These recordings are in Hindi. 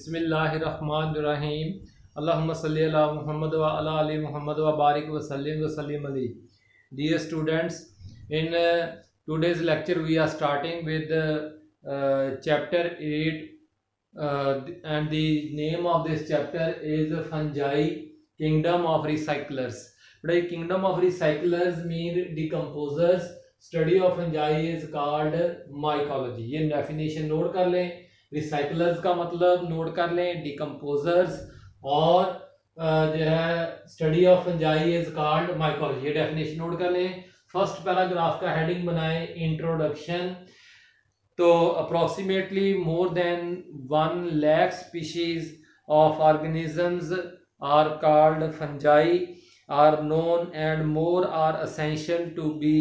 बिस्मिल्लाहिर्रहमानिर्रहीम। अल्लाहुम्मा सल्ली अला मुहम्मद व अला आलि मुहम्मद व बारिक व सल्लिम अलैहि। Dear students, in today's lecture we are starting with chapter 8 and the name of this chapter is Fungi, Kingdom of Recyclers. But Kingdom of Recyclers mean decomposers. Study of fungi is called mycology. ये definition नोट कर लें। रिसाइकलर्स का मतलब नोट कर लें, डिकम्पोजर्स, और जो है study of fungi is called mycology. ये डेफिनेशन नोट कर लें। फर्स्ट पैराग्राफ का हेडिंग बनाएं इंट्रोडक्शन। तो approximately more than 1 lakh species of organisms are called fungi are known and more are essential to be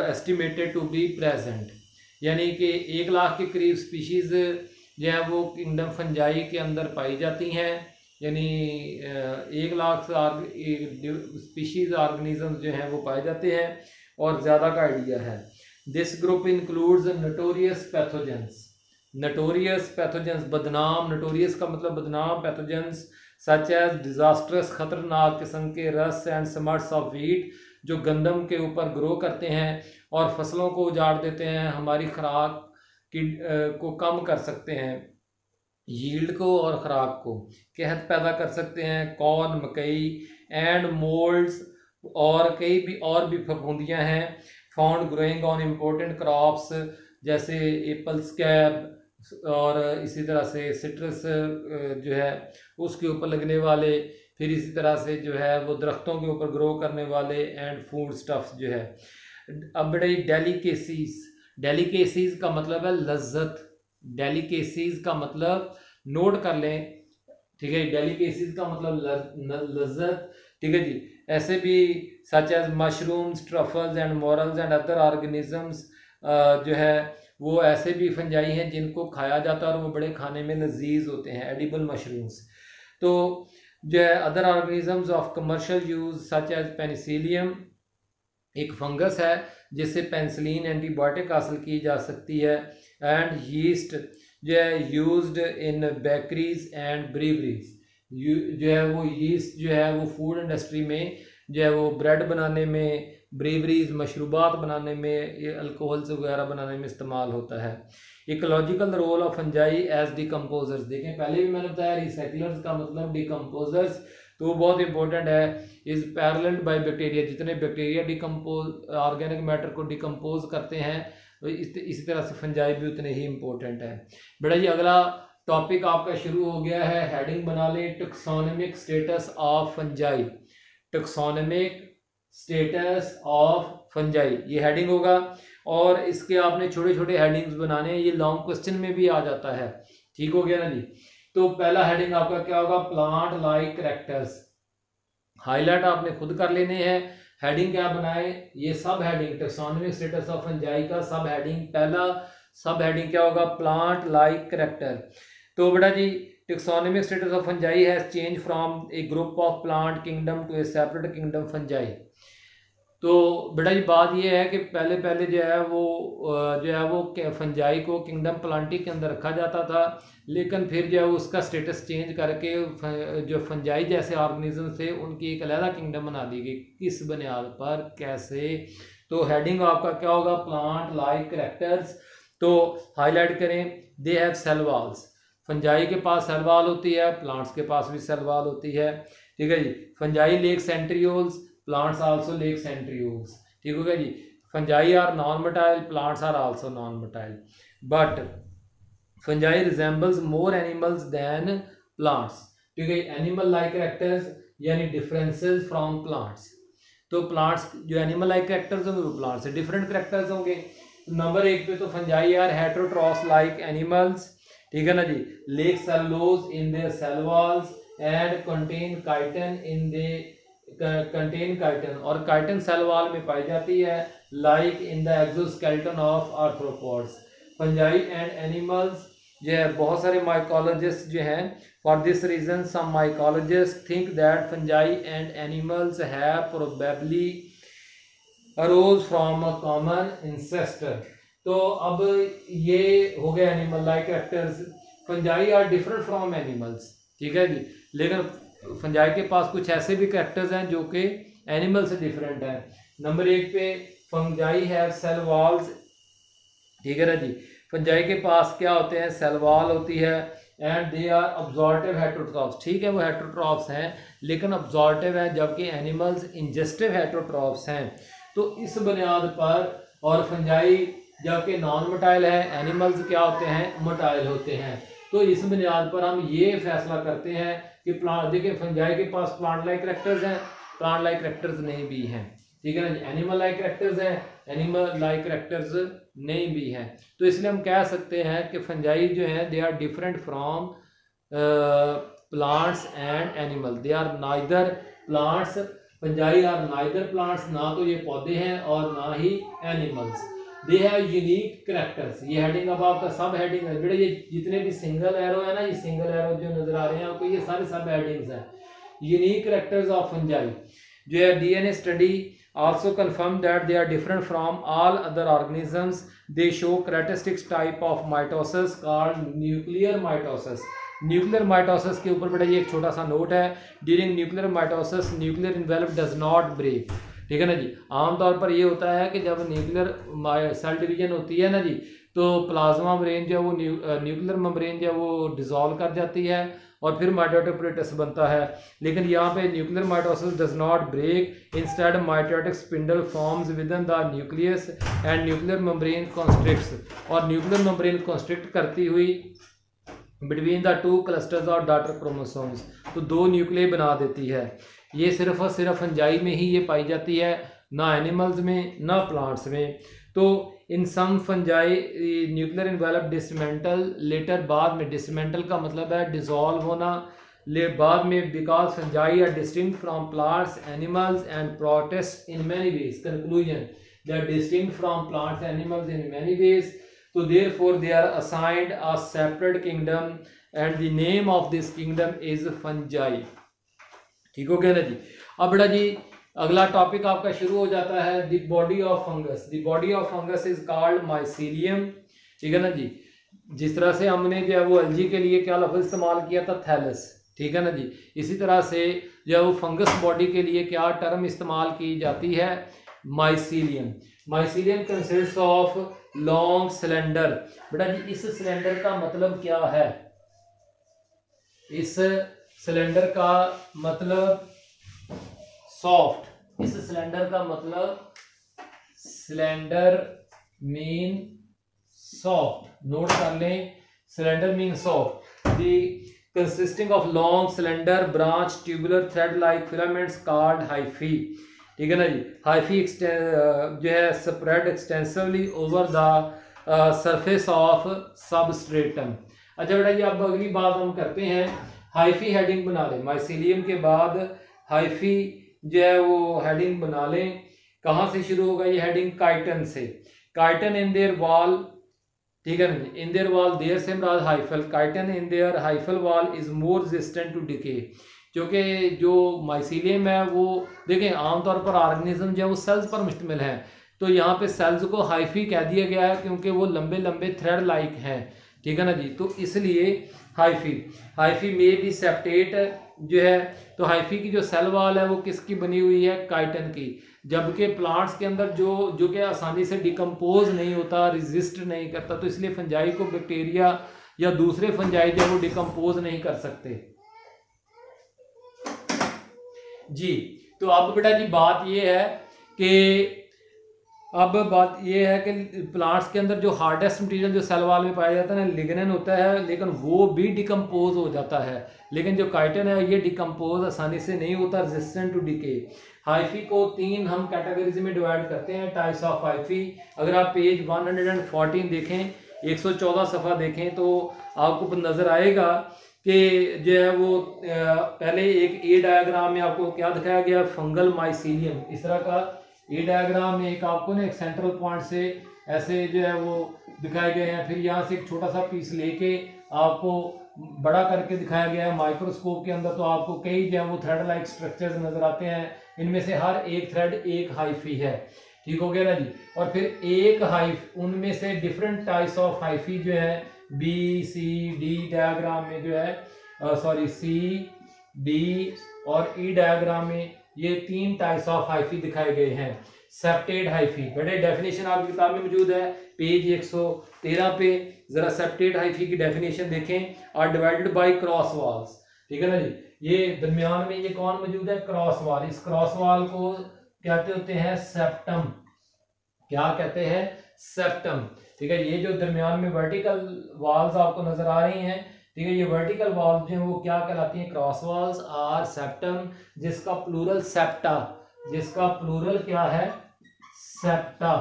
estimated to be present. यानी कि 1 लाख के करीब स्पीशीज़ जो है वो किंगडम फंजाई के अंदर पाई जाती हैं। यानी 1 लाख स्पीशीज़ ऑर्गेनिजम्स जो हैं वो पाए जाते हैं और ज़्यादा का आइडिया है। This group includes notorious pathogens. Notorious pathogens बदनाम, नोटोरियस का मतलब बदनाम, पैथोजेंस सच एज डिजास्ट्रस खतरनाक किस्म के रस एंड स्मट्स ऑफ वीट जो गंदम के ऊपर ग्रो करते हैं और फसलों को उजाड़ देते हैं, हमारी खुराक को कम कर सकते हैं, यील्ड को और खुराक को कहत पैदा कर सकते हैं। कॉर्न, मकई एंड मोल्ड्स और कई भी और भी फफूंदियाँ हैं found growing on important crops जैसे एप्पल स्कैब और इसी तरह से सिट्रस जो है उसके ऊपर लगने वाले, फिर इसी तरह से जो है वो दरख्तों के ऊपर ग्रो करने वाले एंड फूड स्टफ्स जो है। अब बड़े डेलिकेसीज, डेलिकेसीज का मतलब है लज्जत, डेलिकेसीज का मतलब नोट कर लें, ठीक है। डेलिकेसीज का मतलब लज्जत, ठीक है जी। ऐसे भी such as mushrooms, truffles and morels and other organisms जो है वो ऐसे भी फंजाई हैं जिनको खाया जाता है और वो बड़े खाने में लजीज होते हैं, एडिबल मशरूम्स। तो जो है other organisms of commercial use such as penicillium, एक फंगस है जिससे पेंसिलिन एंटीबायोटिक हासिल की जा सकती है, एंड यीस्ट जो है यूज्ड इन बेकरीज एंड ब्रीवरीज। जो है वो यीस्ट जो है वो फूड इंडस्ट्री में जो है वो ब्रेड बनाने में, ब्रीवरीज मशरूबात बनाने में, ये अल्कोहल्स वगैरह बनाने में इस्तेमाल होता है। Ecological role of fungi as decomposers, देखें पहले भी मैंने बताया रिसाइकलर्स का मतलब डिकम्पोजर्स, तो वो बहुत इंपॉर्टेंट है। इज पैरेलल बाय बैक्टीरिया, जितने बैक्टीरिया डिकम्पोज ऑर्गेनिक मैटर को डिकम्पोज करते हैं तो इसी तरह से फंजाई भी उतने ही इंपॉर्टेंट है। बेटा जी अगला टॉपिक आपका शुरू हो गया है, हेडिंग बना लें taxonomic status of fungi. Taxonomic status of fungi ये हेडिंग होगा, और इसके आपने छोटे छोटे हेडिंग्स बनाने हैं, ये लॉन्ग क्वेश्चन में भी आ जाता है। ठीक हो गया ना जी। तो पहला हेडिंग आपका क्या होगा, प्लांट लाइक कैरेक्टर्स। हाईलाइट आपने खुद कर लेने हैं। हेडिंग क्या बनाए, ये सब heading taxonomic status of fungi का सब हेडिंग, पहला सब हेडिंग क्या होगा, प्लांट लाइक कैरेक्टर। तो बेटा जी taxonomic status of fungi has change from a group of plant kingdom to a separate kingdom fungi. तो बेटा जी बात ये है कि पहले जो है वो फंजाई को किंगडम प्लांटी के अंदर रखा जाता था, लेकिन फिर जो है उसका स्टेटस चेंज करके जो फंजाई जैसे ऑर्गेनिज्म थे उनकी एक अलग किंगडम बना दी गई। किस बुनियाद पर, कैसे? तो हेडिंग आपका क्या होगा, प्लांट लाइक कैरेक्टर्स। तो हाईलाइट करें, they have cell walls. Fungi के पास सेल वॉल होती है, प्लांट्स के पास भी सेल वॉल होती है, ठीक है जी। Fungi lack centrioles, plants also lack centrioles, ठीक हो गया जी। Fungi are non motile, plants are also non motile, but fungi resembles more animals than plants, ठीक है। एनिमल लाइक कैरेक्टर्स यानी डिफरेंसेस फ्रॉम प्लांट्स। तो प्लांट्स जो एनिमल लाइक कैरेक्टर्स होंगे वो प्लांट्स से डिफरेंट कैरेक्टर्स होंगे। नंबर 1 पे तो fungi are heterotroph like animals, ठीक है ना जी। Lack cellulose in their cell walls and contain chitin in they contain chitin, और काइटिन सेल वॉल में पाई जाती है, like in the exoskeleton of arthropods. Fungi and animals जो है बहुत सारे माइकोलॉजिस्ट जो हैं, for this reason some mycologist think that fungi and animals have probably arose from a common ancestor. तो अब ये हो गया animal like characters. Fungi are different from animals, ठीक है जी। लेकिन फंजाई के पास कुछ ऐसे भी कैरेक्टर्स हैं जो कि एनिमल से डिफरेंट हैं। नंबर 1 पे फंजाई हैव सेल वॉल्स, ठीक है ना जी। फंजाई के पास क्या होते हैं, सेल वॉल होती है, एंड दे आर अब्जॉर्टिव हेटरोट्रॉफ्स, ठीक है वो हेटरोट्रॉफ्स हैं लेकिन अब्जॉर्टिव है, जबकि एनिमल्स इंजेस्टिव हेटरोट्रॉफ्स हैं। तो इस बुनियाद पर, और फंजाई जबकि नॉन मोटाइल है, एनिमल्स क्या होते हैं, मोटाइल होते हैं। तो इस बुनियाद पर हम ये फैसला करते हैं कि प्लांट, देखिए फंजाई के पास प्लांट लाइक कैरेक्टर्स हैं, प्लांट लाइक कैरेक्टर्स नहीं भी हैं, ठीक है ना। एनिमल लाइक कैरेक्टर्स हैं, एनिमल लाइक कैरेक्टर्स नहीं भी हैं। तो इसलिए हम कह सकते हैं कि फंजाई जो है they are different from plants and animal, they are neither plants, fungi are neither plants, ना तो ये पौधे हैं और ना ही animals. They have unique characters, ये हेडिंग अब आपका सब हेडिंग है बेटा, ये जितने भी सिंगल एरो है ना, ये सिंगल एरो जो नजर आ रहे हैं आपको, ये सारे सब हेडिंग्स हैं। यूनिक कैरेक्टर्स ऑफ फंजाई जो है, DNA study also confirm that they are different from all other organisms. They show characteristics type of mitosis called nuclear mitosis. Nuclear mitosis के ऊपर बेटा ये एक छोटा सा नोट है, during nuclear mitosis nuclear envelope does not break, ठीक है ना जी। आमतौर पर ये होता है कि जब न्यूक्लियर सेल डिवीजन होती है ना जी, तो प्लाज्मा मेम्ब्रेन जो है वो न्यूक्लियर मेम्ब्रेन जो है वो डिसॉल्व कर जाती है और फिर माइटोटिक apparatus बनता है। लेकिन यहाँ पे nuclear mitosis does not break, instead mitotic spindle forms within the nucleus and nuclear membrane constricts, और न्यूक्लियर मेम्ब्रेन कॉन्स्ट्रिक्ट करती हुई बिटवीन द टू क्लस्टर्स और डॉटर क्रोमोसोम्स, तो दो न्यूक्लियस बना देती है। ये सिर्फ और सिर्फ फंजाई में ही ये पाई जाती है, ना एनिमल्स में ना प्लांट्स में। तो in some fungi nuclear envelope dismantle later, बाद में डिसमेंटल का मतलब है डिसॉल्व होना, बाद में, because fungi are distinct from plants animals and protist in many ways. Conclusion, they are distinct from plants animals in many ways, तो therefore they are assigned a separate kingdom and the name of this kingdom is fungi, ठीक हो गया ना जी। अब बेटा जी अगला टॉपिक आपका शुरू हो जाता है, the body of fungus. The body of fungus is called mycelium, ठीक है ना जी। जिस तरह से हमने जो है वो एलजी के लिए क्या लफ्ज इस्तेमाल किया था, थैलस, ठीक है ना जी। इसी तरह से जो है वो फंगस बॉडी के लिए क्या टर्म इस्तेमाल की जाती है, mycelium. Mycelium consist of long cylinder, बेटा जी इस सिलेंडर का मतलब क्या है, इस सिलेंडर का मतलब सॉफ्ट, इस सिलेंडर का मतलब सिलेंडर मीन सॉफ्ट, नोट कर लें, cylinder mean soft. The consisting of long cylinder branch tubular thread like filaments called hyphae, ठीक है ना जी। हाइफी जो है spread extensively over the surface of substratum. अच्छा बेटा जी अब अगली बात हम करते हैं, हाइफी हेडिंग बना लें, माइसीलियम के बाद हाइफी जो है वो हेडिंग बना लें। कहाँ से शुरू होगा ये हेडिंग, काइटन से। काइटन इन देयर वॉल, ठीक है ना, इन देयर वॉल देयर से मराद hyphal, chitin in their hyphal wall is more resistant to decay, क्योंकि जो माइसीलियम है वो देखें आमतौर पर ऑर्गेनिज्म जो है वो सेल्स पर मुश्तमिल है, तो यहाँ पे सेल्स को हाइफी कह दिया गया है क्योंकि वो लंबे लंबे थ्रेड लाइक हैं, ठीक है ना जी। तो इसलिए हाइफी में भी सेप्टेट जो है, तो हाइफी की जो सेल वॉल है वो किसकी बनी हुई है, काइटन की। जबकि प्लांट्स के अंदर जो कि आसानी से डिकम्पोज नहीं होता, रेजिस्ट नहीं करता, तो इसलिए फंजाई को बैक्टीरिया या दूसरे फंजाई जो वो डिकम्पोज नहीं कर सकते जी। तो अब बेटा जी बात ये है कि प्लांट्स के अंदर जो हार्डेस्ट मटेरियल जो सेल वॉल में पाया जाता है ना, लिग्निन होता है, लेकिन वो भी डिकम्पोज हो जाता है, लेकिन जो काइटन है ये डिकम्पोज आसानी से नहीं होता, रेजिस्टेंट टू डिके। हाइफी को तीन हम कैटेगरीज में डिवाइड करते हैं, टाइप्स ऑफ हाइफी। अगर आप पेज 114 देखें, 114 सफ़ा देखें तो आपको नज़र आएगा कि जो है वो पहले एक ए डायग्राम में आपको क्या दिखाया गया, फंगल माइसीलियम, इस तरह का ए डायग्राम में एक आपको ना एक सेंट्रल पॉइंट से ऐसे जो है वो दिखाए गए हैं, फिर यहाँ से एक छोटा सा पीस लेके आपको बड़ा करके दिखाया गया है माइक्रोस्कोप के अंदर, तो आपको कई जो है वो थ्रेड लाइक स्ट्रक्चर्स नजर आते हैं, इनमें से हर एक थ्रेड एक हाइफी है, ठीक हो गया ना जी। और फिर एक हाइफ, उनमें से डिफरेंट टाइप्स ऑफ हाइफी जो है बी सी डी डायग्राम में जो है सॉरी सी डी और ई डायग्राम में ये 3 टाइप्स ऑफ हाइफी दिखाए गए हैं। सेप्टेड हाइफी, बड़े डेफिनेशन आपकी किताब में मौजूद है पेज 113 पे, जरा सेप्टेड हाइफी की डेफिनेशन देखें। Are divided by cross walls, ठीक है ना जी। ये दरमियान में ये कौन मौजूद है? Cross wall. इस क्रॉस वॉल को कहते होते हैं सेप्टम। क्या कहते हैं? सेप्टम, ठीक है। ये जो दरमियान में वर्टिकल वॉल्स आपको नजर आ रही हैं, ठीक है, ये वर्टिकल वॉल्स जो है वो क्या कहलाती हैं? क्रॉस वॉल्स आर सेप्टम, जिसका प्लूरल सेप्टा, जिसका प्लूरल क्या है? सेप्टा।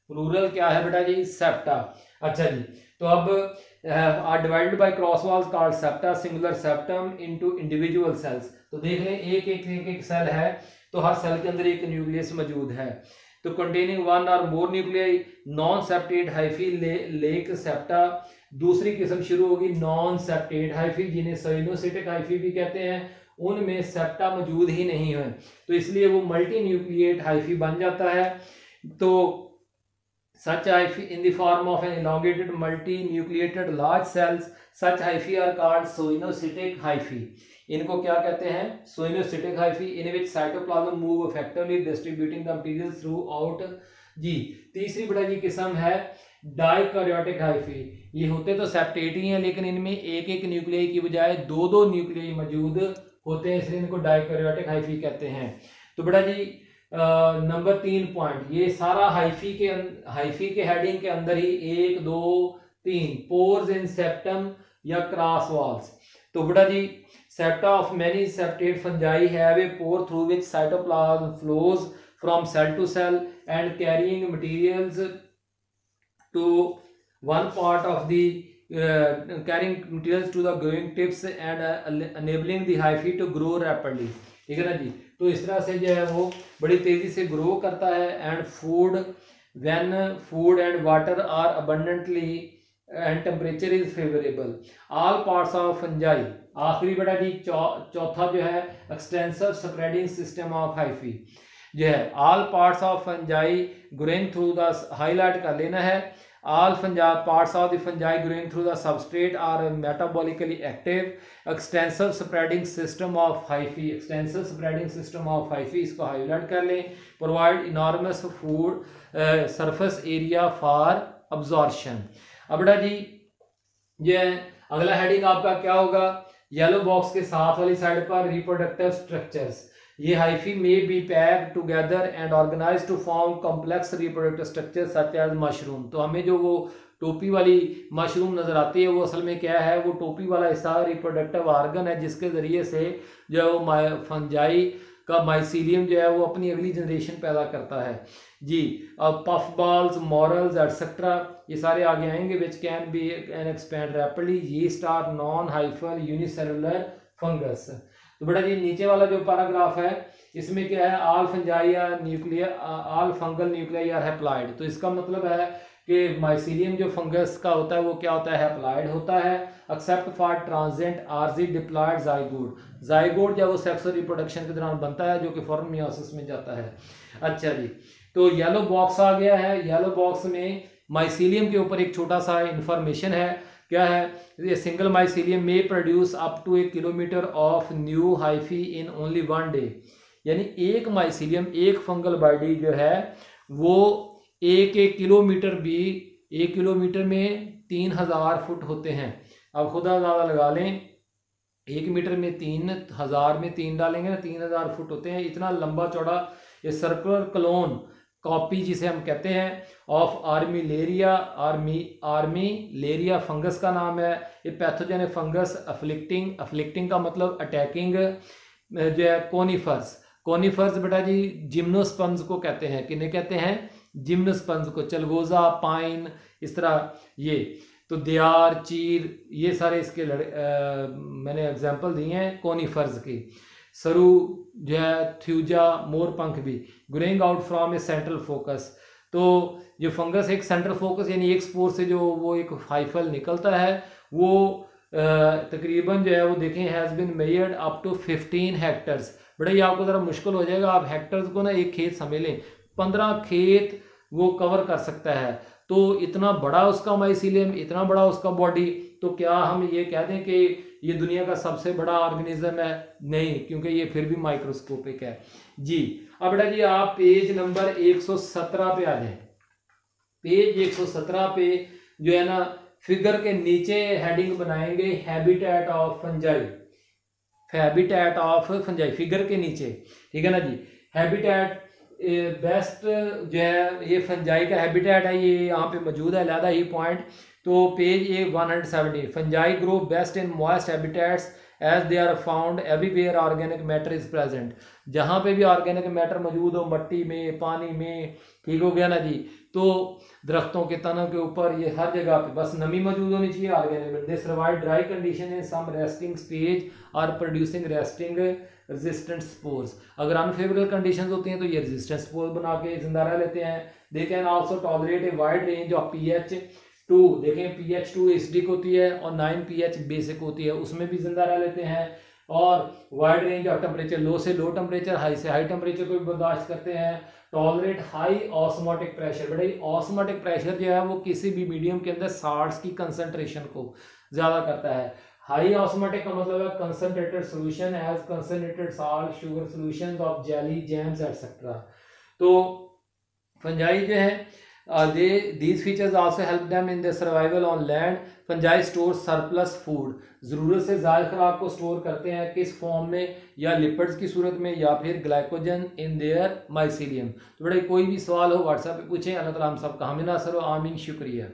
प्लूरल क्या है बेटा जी? सेप्टा। अच्छा जी, तो अब are divided by cross walls called septa, singular septum into individual cells. तो देख लें एक सेल है, तो हर सेल के अंदर एक न्यूक्लियस मौजूद है। तो कंटेनिंग वन और more nuclei, non septate hyphae lack septa. दूसरी किस्म शुरू होगी नॉन सेप्टेड हाइफी, जिन्हें साइनोसिटिक हाइफी भी कहते हैं। उनमें सेप्टा मौजूद ही नहीं है, तो इसलिए वो मल्टी न्यूक्लिएट हाइफी बन जाता है। तो such hyphae in the form of an elongated multi-nucleated large cells, such hyphae are called soinocytic hyphae. इनको क्या कहते हैं? Coenocytic hyphae, in which cytoplasm move effectively distributing the material throughout जी। तीसरी बड़ा जी किस्म है डाइकैरियोटिक हाइफी। ये होते तो सेप्टेट ही हैं, लेकिन इनमें एक एक न्यूक्लियाई की बजाय दो दो न्यूक्लियाई मौजूद होते हैं, इसलिए इनको डाइकैरियोटिक हाइफी कहते हैं। तो बड़ा जी नंबर 3 पॉइंट, ये सारा हाइफी के हेडिंग के अंदर ही 1 2 3 पोर्स इन सेप्टम या क्रॉस वॉल्स। तो बेटा जी septa of many septate fungi have a pore through which cytoplasm flows from cell to cell and carrying materials to one part of the carrying materials to the growing tips and enabling the hyphae to grow rapidly, ठीक है ना जी। तो इस तरह से जो है वो बड़ी तेजी से ग्रो करता है। And food when food and water are abundantly and temperature is favourable, all parts of fungi. आखिरी बेटा जी चौथा जो है extensive spreading system of hyphae जो है, all parts of fungi growing through the, highlight कर लेना है, all parts of the fungi growing through the substrate are metabolically active, extensive spreading system of hyphae, extensive spreading system of hyphae, इसको हाईलाइट कर लें, provide enormous food surface area for absorption। अब बेटा जी ये अगला हेडिंग आपका क्या होगा? येलो बॉक्स के साथ वाली साइड पर रिप्रोडक्टिव स्ट्रक्चर्स। ये हाइफी में be pack together and organise to form complex reproductive structure such as mushroom. तो हमें जो वो टोपी वाली मशरूम नजर आती है वो असल में क्या है? वो टोपी वाला हिस्सा रिप्रोडक्टिव ऑर्गन है, जिसके जरिए से जो फंजाई का माइसीलियम जो है वो अपनी अगली जनरेशन पैदा करता है जी। अब पफ बॉल्स, मॉरल्स एटसेट्रा ये सारे आगे आएंगे, which can be and expand rapidly. Yeast are non hyphal unicellular fungus. तो बेटा जी नीचे वाला जो पैराग्राफ है इसमें क्या है? All fungi nuclear, all fungal nuclei are haploid. तो इसका मतलब है कि माइसीलियम जो फंगस का होता है वो क्या होता है? हैप्लॉइड होता है, एक्सेप्ट फॉर ट्रांजिएंट आरजी डिप्लॉयड जाइगोट। जाइगोट जब वो सेक्स रिप्रोडक्शन के दौरान बनता है जो कि फॉरन मियोसिस में जाता है। अच्छा जी, तो येलो बॉक्स आ गया है। येलो बॉक्स में माइसीलियम के ऊपर एक छोटा सा इंफॉर्मेशन है, क्या है? ये सिंगल माइसीलियम में produce up to 1 kilometre of new hyphae in only 1 day. यानी एक माइसीलियम, एक फंगल बॉडी जो है वो 1 किलोमीटर भी, 1 किलोमीटर में 3000 फुट होते हैं। अब खुदा ज़्यादा लगा लें, 1 मीटर में 3000 में 3 डालेंगे ना, 3000 फुट होते हैं। इतना लंबा चौड़ा ये सर्कुलर क्लोन कॉपी जिसे हम कहते हैं ऑफ आर्मिलेरिया, आर्मिलेरिया फंगस का नाम है। ये पैथोजन फंगस अफ्लिक्टिंग का मतलब अटैकिंग जो है कोनिफर्स बेटा जी जिम्नोस्पर्म्स को कहते हैं। किन्हें कहते हैं? जिम्नोस्पर्म्स को। चलगोजा, पाइन, इस तरह ये तो दियार, चीर, ये सारे इसके मैंने एग्जांपल दिए हैं कोनिफर्स की। सरू जो है, थ्यूजा, मोरपंख भी। Growing out from A central focus. तो जो फंगस एक सेंट्रल फोकस यानी एक स्पोर से जो वो एक हाइफल निकलता है वो तकरीबन जो है वो देखें has been measured up to 15 hectares. बड़ा ये आपको ज़रा मुश्किल हो जाएगा, आप हेक्टर्स को ना एक खेत समझ लें, 15 खेत वो कवर कर सकता है। तो इतना बड़ा उसका माइसीलियम, इतना बड़ा उसका बॉडी, तो क्या हम ये कह दें कि ये दुनिया का सबसे बड़ा ऑर्गेनिज्म है? नहीं, क्योंकि ये फिर भी माइक्रोस्कोपिक है जी। अब बेटा जी आप पेज नंबर 117 पे आ जाए। पेज 117 पे जो है ना फिगर के नीचे हेडिंग बनाएंगे habitat of fungi, habitat of fungi figure के नीचे, ठीक है ना जी। हैबिटेट बेस्ट जो है ये फंजाई का हैबिटेट है, ये यहाँ पे मौजूद है अलहदा ही पॉइंट। तो page 170, fungi grow best in moist habitats as they are found everywhere organic matter is present. जहाँ पे भी ऑर्गेनिक मैटर मौजूद हो, मट्टी में, पानी में, ठीक हो गया ना जी, तो दरख्तों के तनों के ऊपर, ये हर जगह पे बस नमी मौजूद होनी चाहिए organic. They survive dry condition in some resting stage और प्रोड्यूसिंग रेस्टिंग रेजिस्टेंट स्पोर्स। अगर अनफेवरेबल कंडीशंस होती हैं तो ये रेजिस्टेंट स्पोर बना के जिंदा रह लेते हैं। They can also tolerate a wide range of pH2, देखें pH2 एसिडिक होती है और 9 pH बेसिक होती है, उसमें भी जिंदा रह लेते हैं। और वाइड रेंज ऑफ टेम्परेचर, लो से लो टेम्परेचर, हाई से हाई टेम्परेचर को भी बर्दाश्त करते हैं। टॉलरेट हाई ऑस्मोटिक प्रेशर, बड़े ऑस्मोटिक प्रेशर जो है वो किसी भी मीडियम के अंदर साल्ट्स की कंसंट्रेशन को ज्यादा करता है। हाई ऑस्मोटिक का मतलब है concentrated solution as concentrated salt, sugar solutions of jelly, jams etcetera. तो फंजाई जो है these features also help them in their survival on land. Fungi store surplus food, ज़रूरत से ज़्यादा खुराक को स्टोर करते हैं, किस फॉर्म में? या लिपिड्स की सूरत में या फिर ग्लाइकोजन इन देयर माइसीलियम। तो बड़े कोई भी सवाल हो व्हाट्सएप पे पूछें। अल्लाह ताला हम सब का हामी नासर हो, आमीन, शुक्रिया।